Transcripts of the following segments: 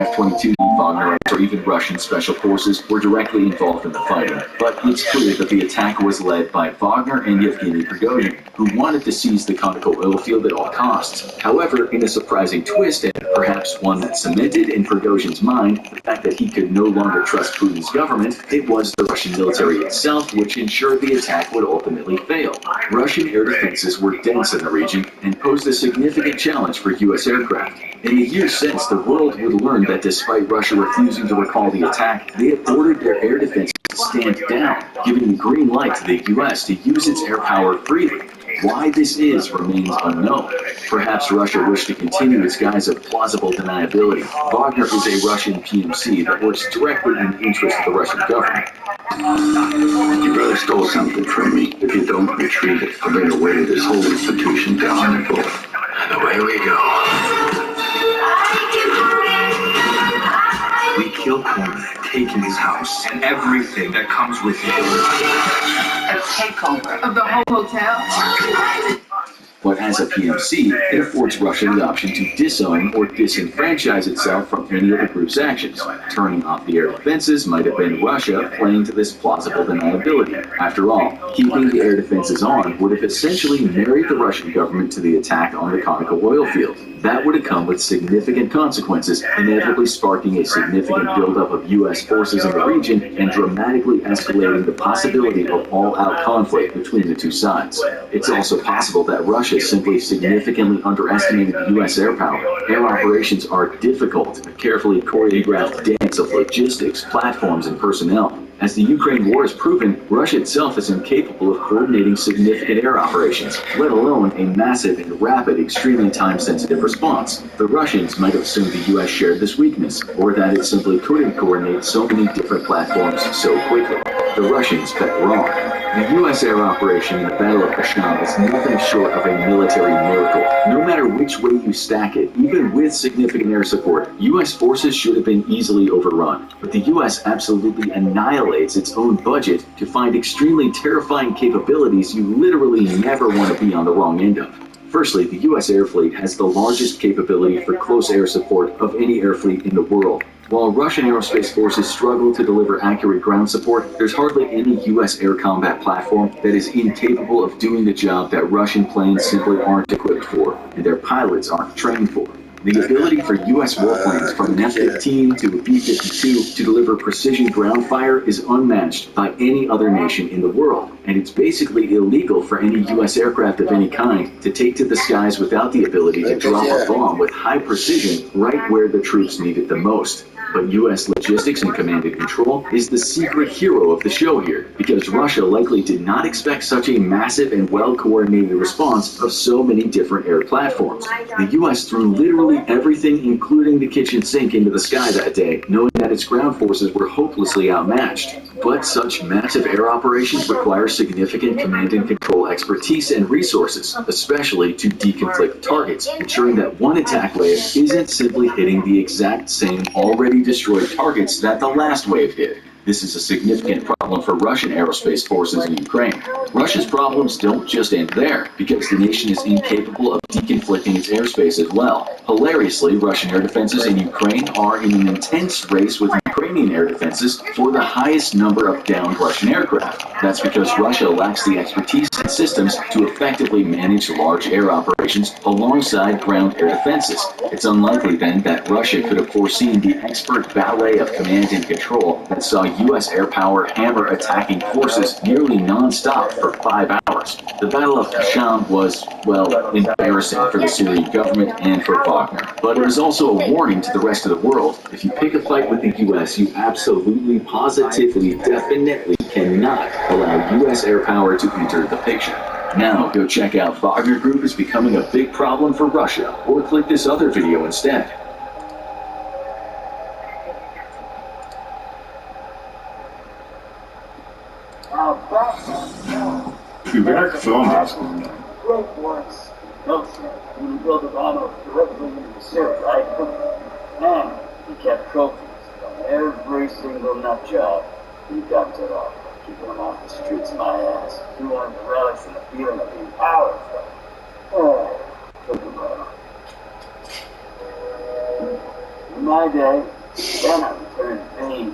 F-22 Wagner or even Russian special forces were directly involved in the fighting, but it's clear that the attack was led by Wagner and Yevgeny Prigozhin, who wanted to seize the Conoco oil field at all costs. However, in a surprising twist, and perhaps one that cemented in Prigozhin's mind the fact that he could no longer trust Putin's government, it was the Russian military itself which ensured the attack would ultimately fail. Russian air defenses were dense in the region and posed a significant challenge for U.S. aircraft. In the years since, the world would learn that despite Russia refusing to recall the attack, they had ordered their air defenses to stand down, giving the green light to the U.S. to use its air power freely. Why this is remains unknown. Perhaps Russia wished to continue its guise of plausible deniability. Wagner is a Russian PMC that works directly in the interest of the Russian government. You really stole something from me. If you don't retrieve it, I'll bring away this whole institution down in full. And away we go. We killed Cormac, taken his house, and everything that comes with it. A takeover of the whole hotel? But as a PMC, it affords Russia the option to disown or disenfranchise itself from any of the group's actions. Turning off the air defenses might have been Russia playing to this plausible deniability. After all, keeping the air defenses on would have essentially married the Russian government to the attack on the Conoco oil field. That would have come with significant consequences, inevitably sparking a significant buildup of U.S. forces in the region and dramatically escalating the possibility of all-out conflict between the two sides. It's also possible that Russia simply significantly underestimated the U.S. air power. Air operations are difficult, a carefully choreographed dance of logistics, platforms, and personnel. As the Ukraine war has proven, Russia itself is incapable of coordinating significant air operations, let alone a massive and rapid, extremely time-sensitive response. The Russians might have assumed the U.S. shared this weakness, or that it simply couldn't coordinate so many different platforms so quickly. The Russians bet wrong. The U.S. air operation in the Battle of Kashan is nothing short of a military miracle. No matter which way you stack it, even with significant air support, U.S. forces should have been easily overrun. But the U.S. absolutely annihilates its own budget to find extremely terrifying capabilities you literally never want to be on the wrong end of. Firstly, the U.S. air fleet has the largest capability for close air support of any air fleet in the world. While Russian aerospace forces struggle to deliver accurate ground support, there's hardly any U.S. air combat platform that is incapable of doing the job that Russian planes simply aren't equipped for, and their pilots aren't trained for. The ability for U.S. warplanes from an F-15 to a B-52 to deliver precision ground fire is unmatched by any other nation in the world, and it's basically illegal for any U.S. aircraft of any kind to take to the skies without the ability to drop a bomb with high precision right where the troops need it the most. But U.S. logistics and command and control is the secret hero of the show here, because Russia likely did not expect such a massive and well-coordinated response of so many different air platforms. The U.S. threw literally everything, including the kitchen sink, into the sky that day, knowing that its ground forces were hopelessly outmatched. But such massive air operations require significant command and control expertise and resources, especially to deconflict targets, ensuring that one attack wave isn't simply hitting the exact same already destroyed targets that the last wave did. This is a significant problem for Russian aerospace forces in Ukraine. Russia's problems don't just end there, because the nation is incapable of deconflicting its airspace as well. Hilariously, Russian air defenses in Ukraine are in an intense race with Ukrainian air defenses for the highest number of downed Russian aircraft. That's because Russia lacks the expertise and systems to effectively manage large air operations alongside ground air defenses. It's unlikely then that Russia could have foreseen the expert ballet of command and control that saw U.S. air power hammer attacking forces nearly non-stop for 5 hours. The Battle of Kashan was, well, embarrassing for the Syrian government and for Wagner. But it was also a warning to the rest of the world. If you pick a fight with the U.S., you absolutely, positively, definitely cannot allow U.S. air power to enter the picture. Now go check out Wagner Group is becoming a big problem for Russia, or click this other video instead. You back filming. Great works. Nelson, when you build a bomber directly into the suit, right? Man, he kept trophies on every single nut job. He dumped it off, keeping them off the streets of my ass. He wanted the relics and the feeling of being powerful. Oh, look at that. my day, then I would turn pain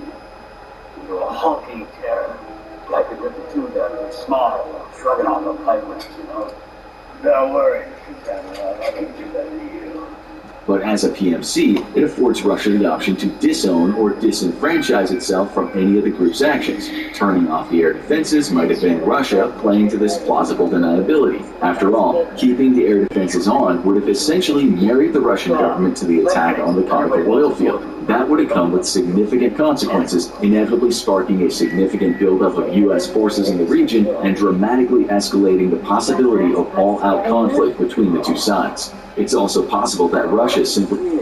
into a hulking terror. I could rip a tooth out and smile while shrugging off a pipe wrench, you know. Don't worry, Mr. Samuel, I can do that to you. But as a PMC, it affords Russia the option to disown or disenfranchise itself from any of the group's actions. Turning off the air defenses might have been Russia playing to this plausible deniability. After all, keeping the air defenses on would have essentially married the Russian government to the attack on the Konovo oil field. That would have come with significant consequences, inevitably sparking a significant buildup of U.S. forces in the region and dramatically escalating the possibility of all-out conflict between the two sides. It's also possible that Russia simply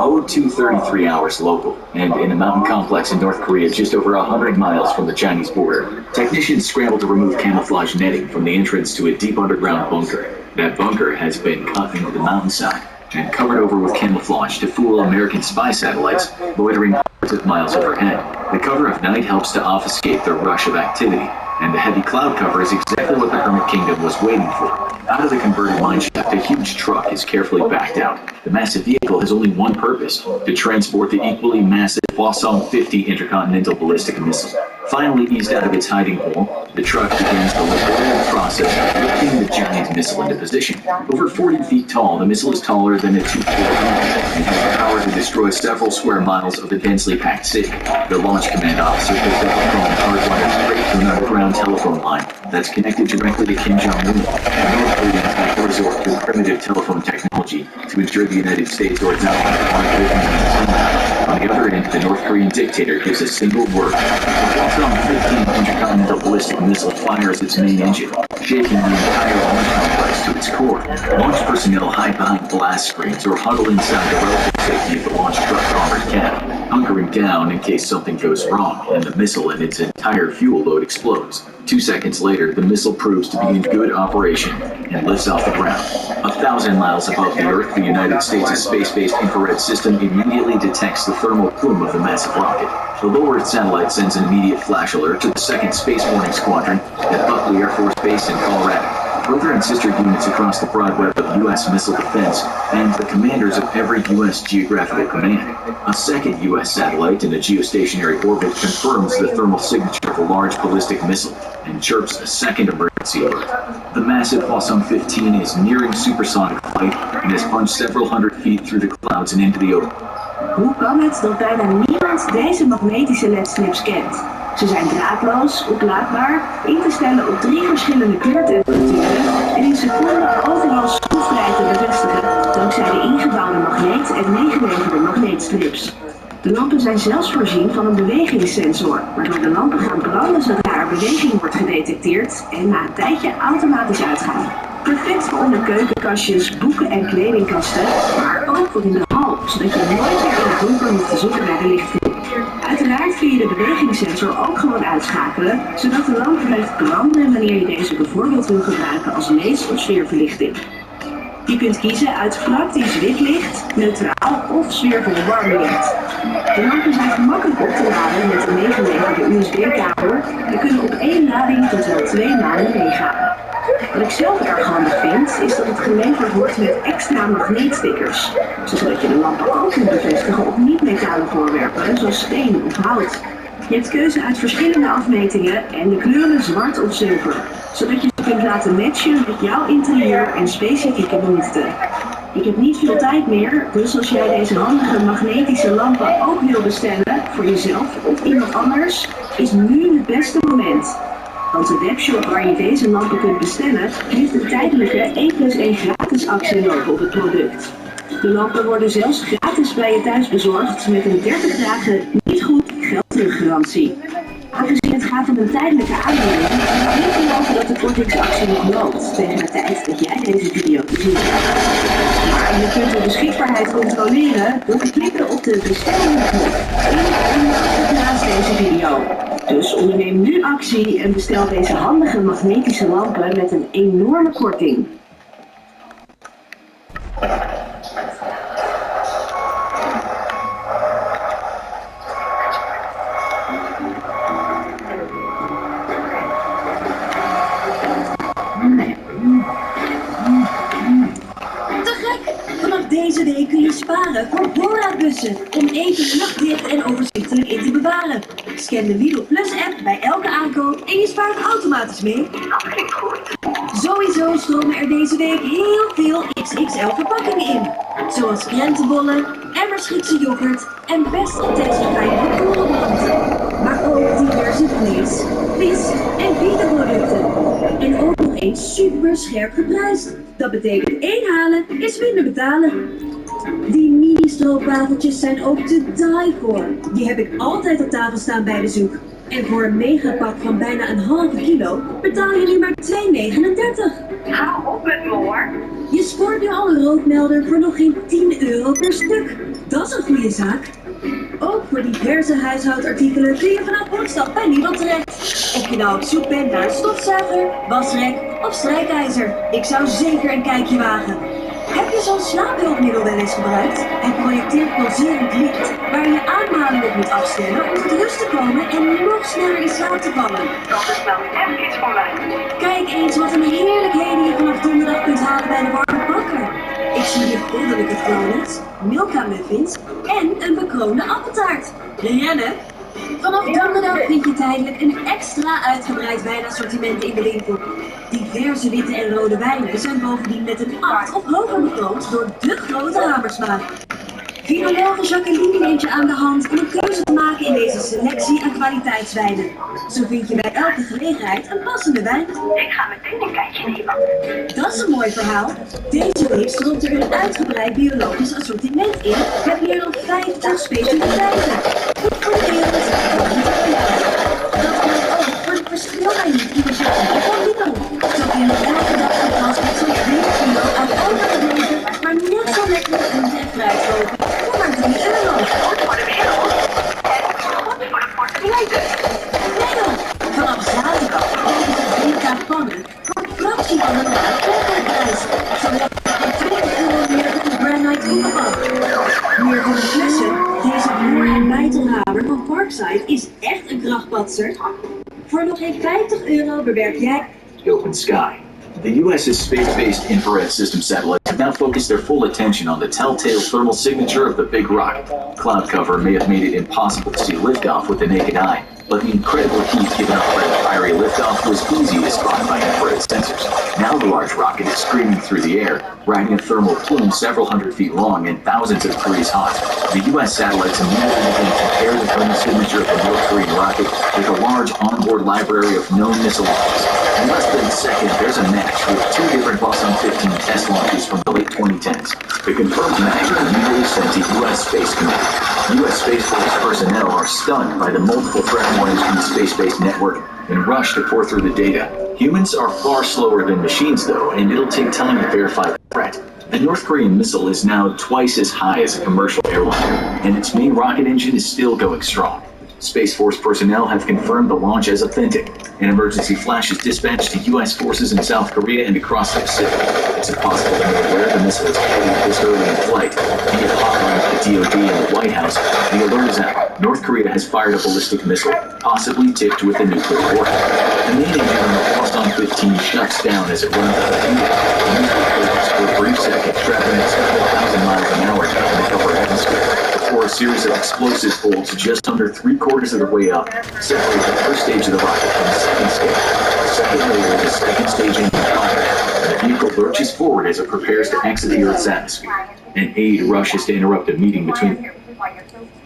0233 hours local, and in a mountain complex in North Korea just over 100 miles from the Chinese border, technicians scrambled to remove camouflage netting from the entrance to a deep underground bunker. That bunker has been cut into the mountainside and covered over with camouflage to fool American spy satellites loitering hundreds of miles overhead. The cover of night helps to obfuscate the rush of activity, and the heavy cloud cover is exactly what the Hermit Kingdom was waiting for. Out of the converted mineshaft, a huge truck is carefully backed out. The massive vehicle has only one purpose: to transport the equally massive Hwasong 50 intercontinental ballistic missile. Finally eased out of its hiding hole, the truck begins the laborious process of lifting the giant missile into position. Over 40 feet tall, the missile is taller than a 2-4 and has the power to destroy several square miles of the densely packed city. The launch command officer picks up a phone hardwired straight to an underground telephone line that's connected directly to Kim Jong-un. North Koreans have to resort to primitive telephone technology to ensure the United States or its allies aren't living in the sunlight. On the other end, the North Korean dictator gives a single word. The Hwasong 15 intercontinental ballistic missile fires its main engine, shaking the entire launch complex to its core. Launch personnel hide behind blast screens or huddle inside the relative safety of the launch truck's armored cab, hunkering down in case something goes wrong and the missile and its entire fuel load explodes. 2 seconds later, the missile proves to be in good operation and lifts off the ground. 1,000 miles above the Earth, the United States' space-based infrared system immediately detects the thermal plume of the massive rocket. The low Earth satellite sends an immediate flash alert to the 2nd Space Warning Squadron at Buckley Air Force Base in Colorado. Brother and sister units across the broad web of U.S. missile defense and the commanders of every U.S. geographical command. A second U.S. satellite in a geostationary orbit confirms the thermal signature of a large ballistic missile and chirps a second emergency alert. The massive Hwasong 15 is nearing supersonic flight and has punched several hundred feet through the clouds and into the open. Hoe kan het dat bijna niemand deze magnetische ledstrips kent? Ze zijn draadloos, oplaadbaar, in te stellen op 3 verschillende kleurtemperaturen en in seconden overal schroefvrij te bevestigen dankzij de ingebouwde magneet en meegeleverde magneetstrips. De lampen zijn zelfs voorzien van een bewegingssensor, waardoor de lampen gaan branden zodra er beweging wordt gedetecteerd en na een tijdje automatisch uitgaan. Perfect voor onder keukenkastjes, boeken en kledingkasten, maar ook voor in de hal, zodat je nooit meer in het donker hoeft te zoeken naar de lichting. Uiteraard kun je de bewegingssensor ook gewoon uitschakelen, zodat de lamp blijft branden wanneer je deze bijvoorbeeld wil gebruiken als lees- of sfeerverlichting. Je kunt kiezen uit praktisch wit licht, neutraal of sfeervol warm licht. De lampen zijn gemakkelijk op te laden met een meegeleverde USB-kabel en kunnen op 1 lading tot wel 2 maanden meegaan. Wat ik zelf erg handig vind, is dat het geleverd wordt met extra magneetstickers, zodat je de lampen ook kunt bevestigen op niet-metalen voorwerpen, zoals steen of hout. Je hebt keuze uit verschillende afmetingen en de kleuren zwart of zilver, zodat je ze kunt laten matchen met jouw interieur en specifieke behoeften. Ik heb niet veel tijd meer, dus als jij deze handige magnetische lampen ook wil bestellen voor jezelf of iemand anders, is nu het beste moment. Want de webshop waar je deze lampen kunt bestellen, heeft een tijdelijke 1+1 gratis actie lopen op het product. De lampen worden zelfs gratis bij je thuis bezorgd met een 30 dagen niet goed geld teruggarantie. Aangezien het gaat om een tijdelijke aanbieding, kan ik niet geloven dat de kortingsactie nog loopt tegen de tijd dat jij deze video te zien krijgt. Maar je kunt de beschikbaarheid controleren door te klikken op de bestellingknop in of naast deze video. Dus onderneem nu actie en bestel deze handige magnetische lampen met een enorme korting. Te gek! Vanaf deze week kun je sparen voor Bora Bus ertussen om even luchtdicht en overzichtelijk in te bewaren. Scan de Lidl Plus app bij elke aankoop en je spaart automatisch mee. Dat klinkt goed. Sowieso stromen er deze week heel veel XXL verpakkingen in. Zoals krentenbollen, emmers Griekse yoghurt en best ontdekkingsfijne korenbanden. Maar ook diverse vlees, vis en vitaproducten. En ook nog eens super scherp geprijsd. Dat betekent 1 halen is minder betalen. Die mini-stroopwafeltjes zijn ook te die voor. Die heb ik altijd op tafel staan bij bezoek. En voor een megapak van bijna een halve kilo betaal je nu maar €2,39. Hou op met me hoor. Je scoort nu al een rookmelder voor nog geen €10 per stuk. Dat is een goede zaak. Ook voor diverse huishoudartikelen kun je vanaf woensdag bij Lidl terecht. Of je nou op zoek bent naar een stofzuiger, wasrek of strijkijzer. Ik zou zeker een kijkje wagen. Heb je zo'n slaaphulpmiddel wel eens gebruikt? Het projecteert pulserend licht waar je ademhaling op moet afstellen om tot rust te komen en nog sneller in slaap te vallen. Dat is wel echt iets voor mij. Kijk eens wat een heerlijkheden je vanaf donderdag kunt halen bij de warme bakker. Ik zie hier goddelijke donuts, Milka muffins en een bekroonde appeltaart. Rennen! Vanaf donderdag vind je tijdelijk een extra uitgebreid wijnassortiment in de winkel. Diverse witte en rode wijnen zijn bovendien met een 8 of hoger bekroond door de grote Hamersma. Vinologe Jacqueline neemt je aan de hand om een keuze te maken in deze selectie aan kwaliteitswijnen. Zo vind je bij elke gelegenheid een passende wijn. Ik ga meteen een kijkje nemen. Dat is een mooi verhaal. Deze week stroomt er een uitgebreid biologisch assortiment in met meer dan 50 specialiteiten. Goed voor de wereld, goed voor jou. Dat geldt ook voor de verschillijninitiatieven van Lidl. Zo kun je elke dag gepast met zo'n 20 kilo aan overgebleven, maar net zo lekker groente en fruit kopen voor maar €3. Goed voor de wereld. En goed voor de portemonnee. Lidl! Vanaf zaterdag kopen ze 3K pannen voor een fractie van een normale koopprijs. Zo lekker dan €20 meer dan de Granite koekenpan. Meer voor de flessen. Deze vloer- en bijtelhamer van Parkside is echt een krachtpatser. Voor nog geen €50 bewerk jij... Open sky. The U.S.'s space-based infrared system satellites have now focused their full attention on the telltale thermal signature of the big rocket. Cloud cover may have made it impossible to see liftoff with the naked eye, but the incredible heat given off by the fiery liftoff was easy to spot by infrared sensors. Now the large rocket is screaming through the air, riding a thermal plume several hundred feet long and thousands of degrees hot. The U.S. satellites immediately began to compare the thermal signature of the North Korean rocket with a large onboard library of known missile launches. In less than a second, there's a match with 2 different Boson 15 test launches from the late 2010s. The confirmed match was immediately sent to U.S. Space Command. U.S. Space Force personnel are stunned by the multiple threat warnings from the space-based network and rush to pour through the data. Humans are far slower than machines, though, and it'll take time to verify the threat. The North Korean missile is now twice as high as a commercial airliner, and its main rocket engine is still going strong. Space Force personnel have confirmed the launch as authentic, and emergency flashes dispatched to U.S. forces in South Korea and across the Pacific. It's impossible to know where the missile is heading this early in flight. Via hotline to the DoD and the White House, the alert is out. North Korea has fired a ballistic missile, possibly tipped with a nuclear warhead. The main engine on the Boson 15 shuts down as it runs out of fuel. The missile collides for a brief second, traveling at several thousand miles an hour down the upper atmosphere, before a series of explosive bolts just under 3/4 of the way up separate the first stage of the rocket from the second stage. A second later, the second stage engine fires, and the vehicle lurches forward as it prepares to exit the Earth's atmosphere. An aide rushes to interrupt a meeting between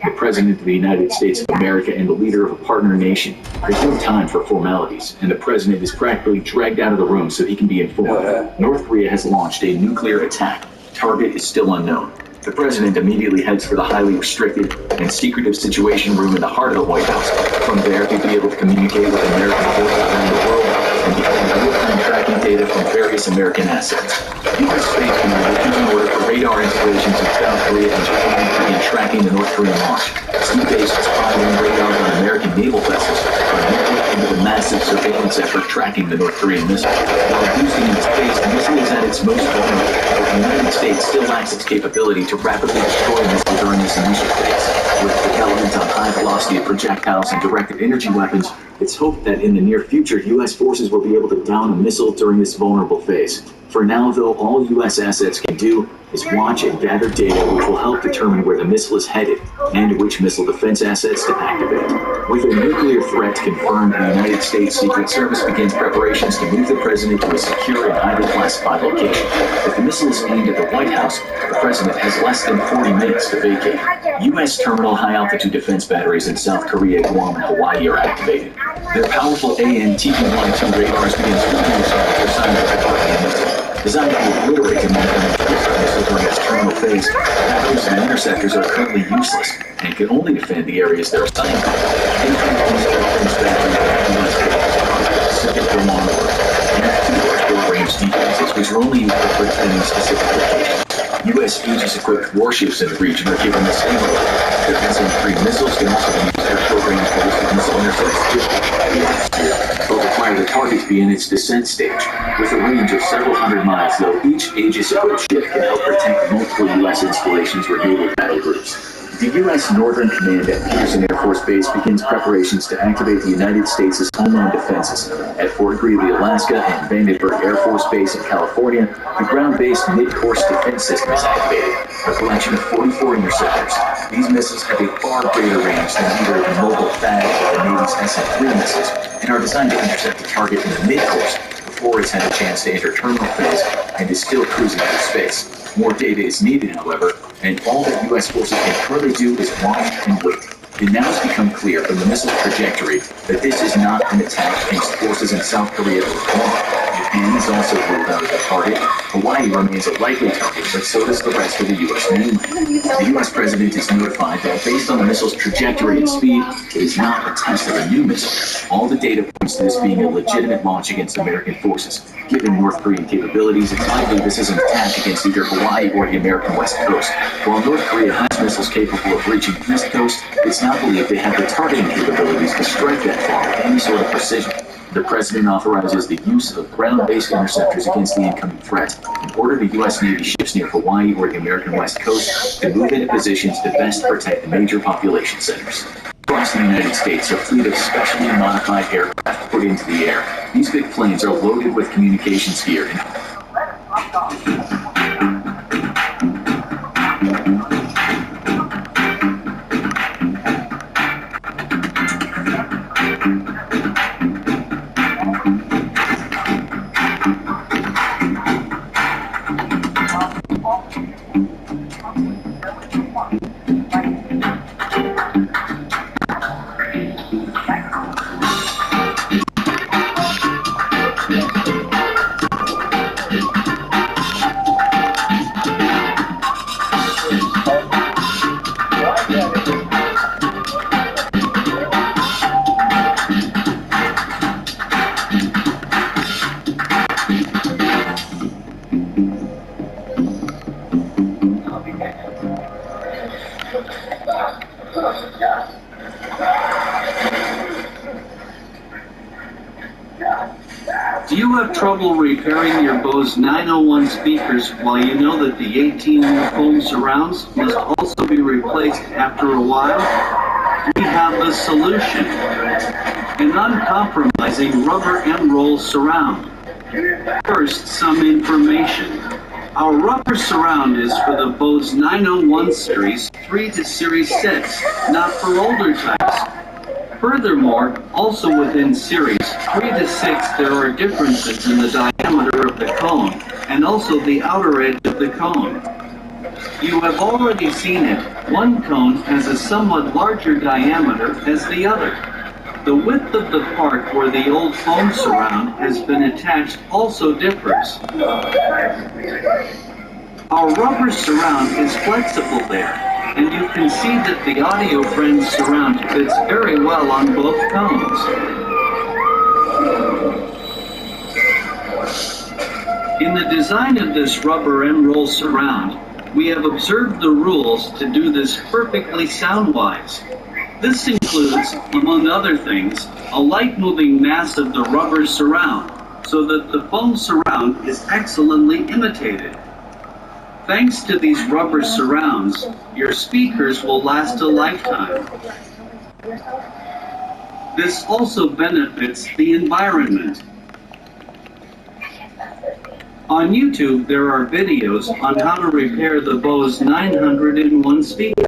the President of the United States of America and the leader of a partner nation. There's no time for formalities, and the President is practically dragged out of the room so he can be informed. North Korea has launched a nuclear attack. Target is still unknown. The President immediately heads for the highly restricted and secretive situation room in the heart of the White House. From there, he'll be able to communicate with American forces around the world and gather real-time tracking data from various American assets. U.S. Space Command will keep an order for radar installations in South Korea and Japan to begin tracking the North Korean launch. Sea-based spy-ring radars on American naval vessels are networked into the massive surveillance effort tracking the North Korean missile. While boosting in space, the missile is at its most vulnerable, but the United States still lacks its capability to rapidly destroy missiles during this initial phase. With development on high-velocity projectiles and directed energy weapons, it's hoped that in the near future, U.S. forces will be able to down a missile during this vulnerable phase. For now, though, all U.S. assets can do is watch and gather data which will help determine where the missile is headed and which missile defense assets to activate. With a nuclear threat confirmed, the United States Secret Service begins preparations to move the president to a secure and highly classified location. If the missile is aimed at the White House, the president has less than 40 minutes to vacate. U.S. terminal high-altitude defense batteries in South Korea, Guam, and Hawaii are activated. Their powerful AN/TB-102 radars begin to produce their signs of missile. Designed to obliterate the missile during its terminal phase, batteries and interceptors are currently useless and can only defend the areas they're assigned to. Defense batteries specific thermometers and short-range defenses, which are only used for defending specific locations. U.S. Aegis-equipped warships in the region are given the same role. Defense-3 missiles can also be used for short-range ballistic missile intercepts, but require the target to be in its descent stage. With a range of several hundred miles, though, each Aegis-equipped ship can help protect multiple U.S. installations or naval battle groups. The U.S. Northern Command at Peterson Air Force Base begins preparations to activate the United States' homeland defenses. At Fort Greely, Alaska, and Vandenberg Air Force Base in California, the ground-based mid-course defense system is activated, a collection of 44 interceptors. These missiles have a far greater range than either the mobile THAAD or the Navy's SM-3 missiles, and are designed to intercept the target in the mid-course before it's had a chance to enter terminal phase and is still cruising through space. More data is needed, however, and all that U.S. forces can currently do is watch and wait. It now has become clear from the missile's trajectory that this is not an attack against forces in South Korea or Guam. Japan is also ruled out as a target. Hawaii remains a likely target, but so does the rest of the U.S. mainland. The U.S. president is notified that based on the missile's trajectory and speed, it is not a test of a new missile. All the data points to this being a legitimate launch against American forces. Given North Korean capabilities, it's likely this is an attack against either Hawaii or the American West Coast. While North Korea has missiles capable of reaching the East Coast, it's not believed they have the targeting capabilities to strike that far with any sort of precision. The president authorizes the use of ground-based interceptors against the incoming threat and ordered the U.S. Navy ships near Hawaii or the American West Coast to move into positions to best protect the major population centers. Across the United States, a fleet of specially modified aircraft put into the air. These big planes are loaded with communications gear and Do you have trouble repairing your Bose 901 speakers while you know that the 18 new foam surrounds must also be replaced after a while? We have the solution. An uncompromising rubber M-roll surround. First, some information. Our rubber surround is for the Bose 901 series 3 to series 6, not for older types. Furthermore, also within series 3 to 6 there are differences in the diameter of the cone and also the outer edge of the cone. You have already seen it. One cone has a somewhat larger diameter as the other. The width of the part where the old foam surround has been attached also differs. Our rubber surround is flexible there, and you can see that the Audio Friends surround fits very well on both cones. In the design of this rubber M-roll surround, we have observed the rules to do this perfectly sound-wise. This includes, among other things, a light-moving mass of the rubber surround, so that the foam surround is excellently imitated. Thanks to these rubber surrounds, your speakers will last a lifetime. This also benefits the environment. On YouTube, there are videos on how to repair the Bose 901 speaker.